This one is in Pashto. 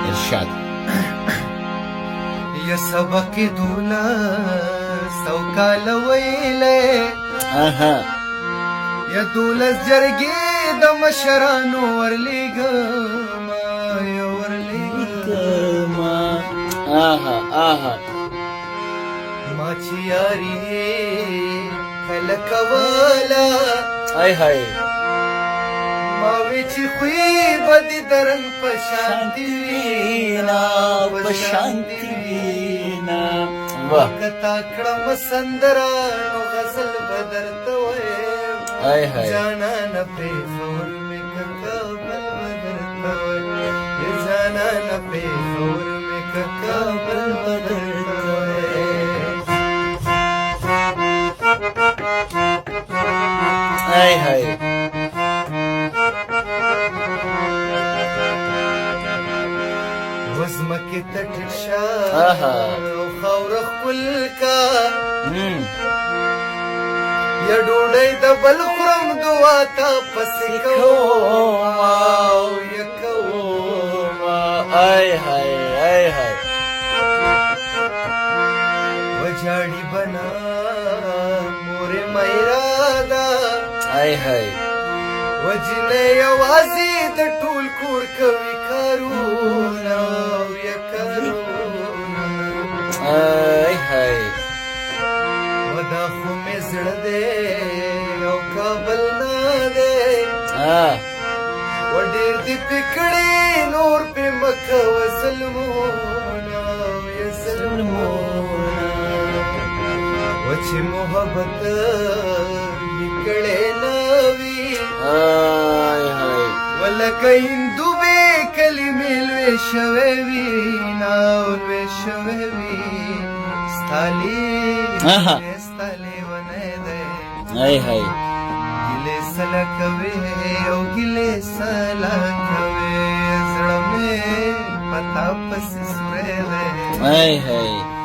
ارشاد یا سبق دولا سو کال ویلې یا دولس جرګې د مشرانو ورلېږما یا ورلېږما ما چې یاري کله کوله ما وی چې خوی بدی درنګ په شانتی وینا په شانتی وینا کتا کړم سندرا نو غزل بدرته وای جانا نه په زور می کابل بدرته وای جانا نه په زور می کابل بدرته وای وزمکی تټل شا او خاور خپل کا یا ډوډۍ د بل خورم دعا تا پسې کوم یا کوم وجاړي بنا مورې مېرادا وجنه یوازې د ټول کور کوي کارونه یا کارونه ودا خو مې زړه دی او کابل نه دی وډېر دې پکړې نور پې مکه و ظلمونه یا ظلمونه و چې محبت نکړې نه وي ولکه هندو به کلمې لوې شوې وي لوې شوې وي ستالې ونه دی ګیلې سلا کوي او ګیلې سلا کوي زړه مې پتا پسې سورې دی